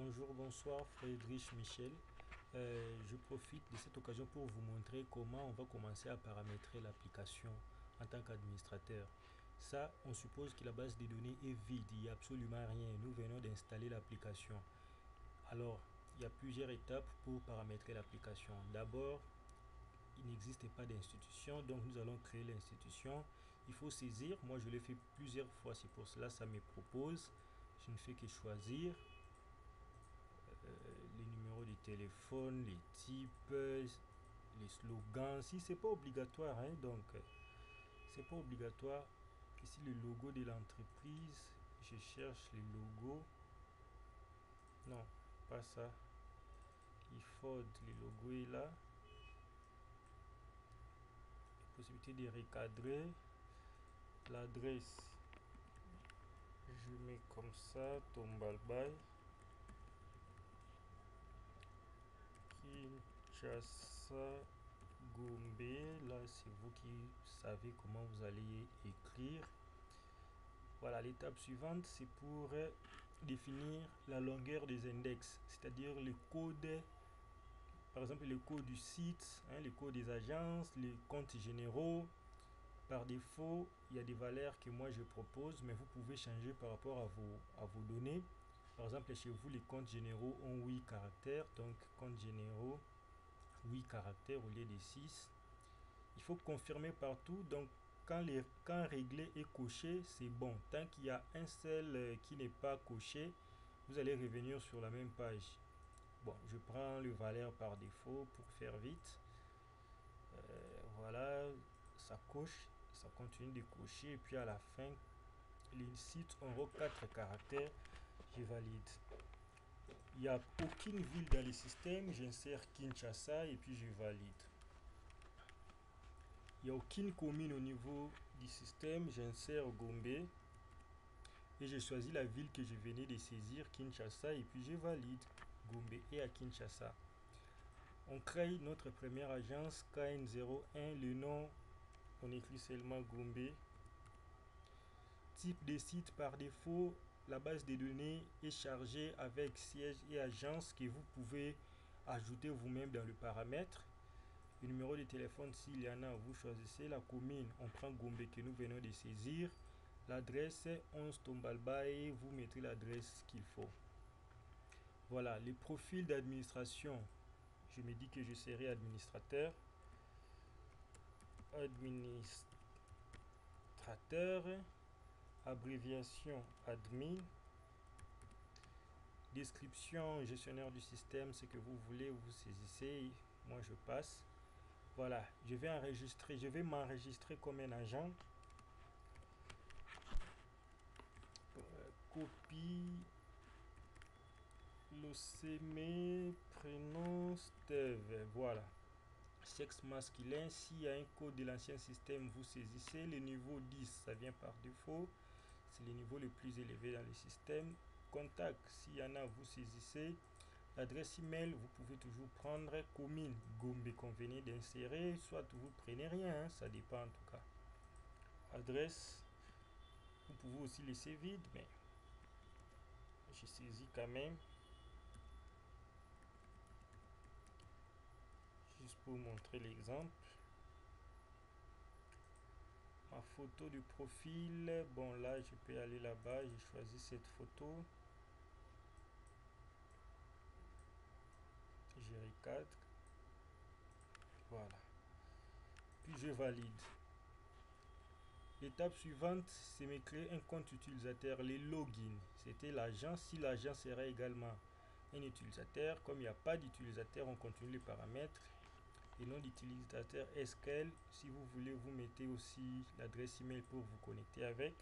Bonjour, bonsoir, Friedrich Michel. Je profite de cette occasion pour vous montrer comment on va commencer à paramétrer l'application en tant qu'administrateur. Ça, on suppose que la base de données est vide, il n'y a absolument rien. Nous venons d'installer l'application. Alors, il y a plusieurs étapes pour paramétrer l'application. D'abord, il n'existe pas d'institution, donc nous allons créer l'institution. Il faut saisir, moi je l'ai fait plusieurs fois, c'est pour cela que ça me propose. Je ne fais que choisir les numéros de téléphone, les types, les slogans. Si c'est pas obligatoire, hein, donc c'est pas obligatoire. Ici le logo de l'entreprise, je cherche les logos. Non, pas ça. Il faut le logo est là. Possibilité de recadrer l'adresse. Je mets comme ça, Tombalbay, Kinshasa, Gombe. Là, c'est vous qui savez comment vous allez écrire. Voilà, l'étape suivante, c'est pour définir la longueur des index, c'est-à-dire le code, par exemple le code du site, hein, le code des agences, les comptes généraux. Par défaut, il y a des valeurs que moi je propose, mais vous pouvez changer par rapport à vos données. Par exemple, chez vous, les comptes généraux ont 8 caractères, donc comptes généraux, 8 caractères au lieu de 6. Il faut confirmer partout, donc quand réglé est coché, c'est bon. Tant qu'il y a un seul qui n'est pas coché, vous allez revenir sur la même page. Bon, je prends le valeur par défaut pour faire vite. Voilà, ça coche, ça continue de cocher, et puis à la fin, les sites auront 4 caractères, je valide. Il n'y a aucune ville dans le système, j'insère Kinshasa et puis je valide. Il n'y a aucune commune au niveau du système, j'insère Gombe et je choisis la ville que je venais de saisir, Kinshasa, et puis je valide. Gombe et à Kinshasa. On crée notre première agence KN01, le nom, on écrit seulement Gombe. Type de site par défaut, la base de données est chargée avec siège et agence que vous pouvez ajouter vous-même dans le paramètre. Le numéro de téléphone, s'il y en a, vous choisissez. La commune, on prend Gombe que nous venons de saisir. L'adresse 11 Tombalbay, vous mettez l'adresse qu'il faut. Voilà, les profils d'administration. Je me dis que je serai administrateur. Administrateur, abréviation admin. Description, gestionnaire du système, ce que vous voulez, vous saisissez. Moi, je passe. Voilà, je vais m'enregistrer comme un agent. Copie, Loceme, prénom, Steve. Voilà. Sexe masculin, s'il y a un code de l'ancien système, vous saisissez. Le niveau 10, ça vient par défaut. C'est le niveau le plus élevé dans le système. Contact, s'il y en a, vous saisissez. L'adresse email, vous pouvez toujours prendre commune Gombe qu'on venait d'insérer, soit vous prenez rien, hein, ça dépend en tout cas. Adresse, vous pouvez aussi laisser vide, mais je saisis quand même. Juste pour montrer l'exemple. Ma photo du profil, bon là je peux aller là-bas, j'ai choisi cette photo. Je recadre. Voilà. Puis je valide. L'étape suivante, c'est me créer un compte utilisateur, les logins. C'était l'agent. Si l'agent sera également un utilisateur, comme il n'y a pas d'utilisateur, on continue les paramètres. Et nom d'utilisateur SQL. Si vous voulez, vous mettez aussi l'adresse email pour vous connecter avec.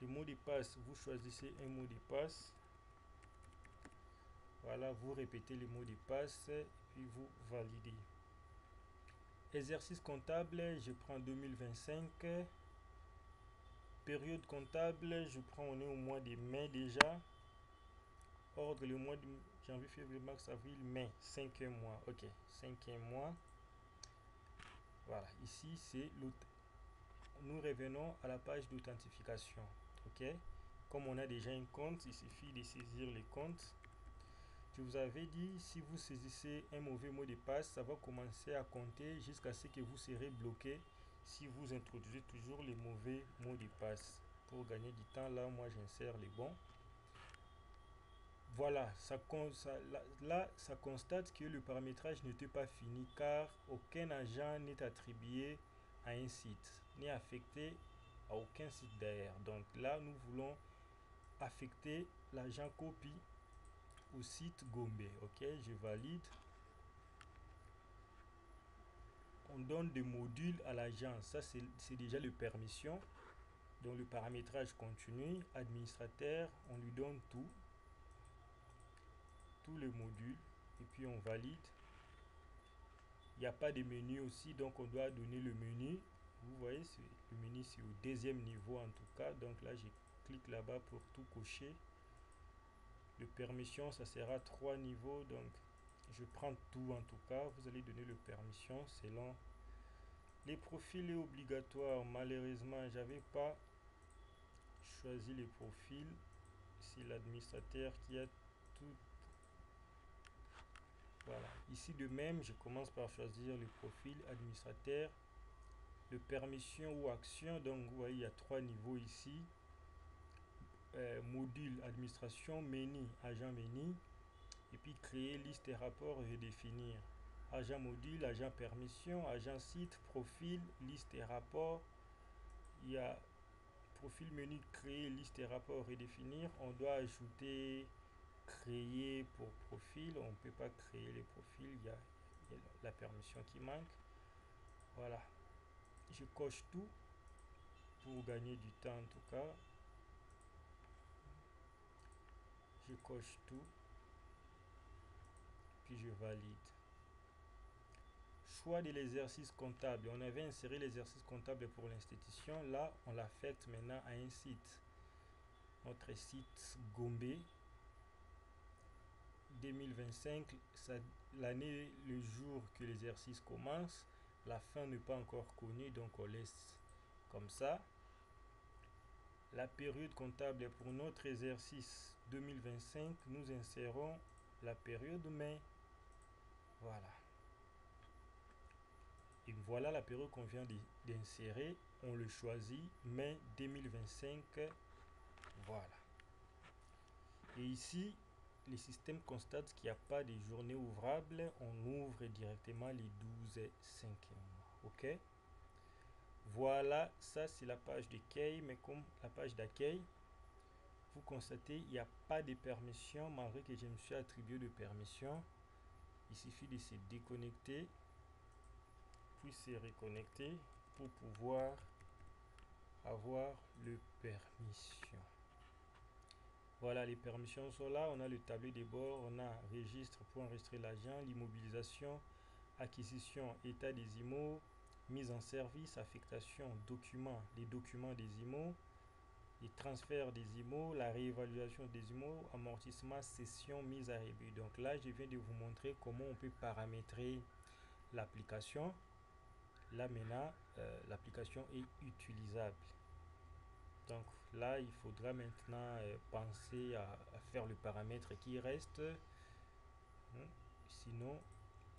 Le mot de passe, vous choisissez un mot de passe. Voilà, vous répétez le mot de passe, puis vous validez. Exercice comptable, je prends 2025. Période comptable, je prends, on est au mois de mai déjà. Ordre, le mois de janvier, février, mars, avril, mai. 5e mois. Ok, 5e mois. Voilà, ici c'est l'autre. Nous revenons à la page d'authentification. Ok, comme on a déjà un compte, il suffit de saisir les comptes. Je vous avais dit, si vous saisissez un mauvais mot de passe, ça va commencer à compter jusqu'à ce que vous serez bloqué si vous introduisez toujours les mauvais mots de passe. Pour gagner du temps, là, moi, j'insère les bons. Voilà, là, ça constate que le paramétrage n'était pas fini car aucun agent n'est attribué à un site, n'est affecté à aucun site d'ailleurs. Donc là, nous voulons affecter l'agent copie au site Gombe. Ok, je valide. On donne des modules à l'agent. Ça, c'est déjà les permissions. Donc le paramétrage continue. Administrateur, on lui donne tous les modules. Et puis on valide. Il n'y a pas de menu aussi, donc on doit donner le menu. Vous voyez, le menu c'est au deuxième niveau en tout cas. Donc là, je clique là-bas pour tout cocher. Le permission, ça sera 3 niveaux. Donc je prends tout en tout cas. Vous allez donner le permission selon les profils est obligatoire. Malheureusement, j'avais pas choisi les profils. C'est l'administrateur qui a tout. Voilà. Ici de même, je commence par choisir le profil administrateur. Le permission ou action, donc vous voyez il y a 3 niveaux ici. Module administration, menu, agent menu, et puis créer liste et rapport et redéfinir. Agent module, agent permission, agent site, profil, liste et rapport. Il y a profil menu, créer liste et rapport, redéfinir. On doit ajouter créer pour profil. On ne peut pas créer les profils, il y a la permission qui manque. Voilà, je coche tout pour gagner du temps en tout cas. Je coche tout, puis je valide. Choix de l'exercice comptable. On avait inséré l'exercice comptable pour l'institution. Là, on l'affecte maintenant à un site. Notre site Gombe 2025, l'année, le jour que l'exercice commence. La fin n'est pas encore connue, donc on laisse comme ça. La période comptable pour notre exercice 2025, nous insérons la période mai. Voilà. Et voilà la période qu'on vient d'insérer. On le choisit, mai 2025. Voilà. Et ici, le système constate qu'il n'y a pas de journée ouvrable. On ouvre directement les 12/5. OK? Voilà, ça c'est la page d'accueil. Mais comme la page d'accueil, vous constatez, il n'y a pas de permission. Malgré que je me suis attribué de permission, il suffit de se déconnecter puis se reconnecter pour pouvoir avoir le permission. Voilà, les permissions sont là. On a le tableau de bord, on a registre pour enregistrer l'agent, l'immobilisation, acquisition, état des IMO, mise en service, affectation, documents, les documents des IMO, les transferts des IMO, la réévaluation des IMO, amortissement, cession, mise à rebut. Donc là, je viens de vous montrer comment on peut paramétrer l'application. Là maintenant, l'application est utilisable. Donc là, il faudra maintenant penser à faire le paramètre qui reste. Sinon,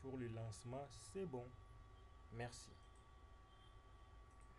pour le lancement, c'est bon. Merci.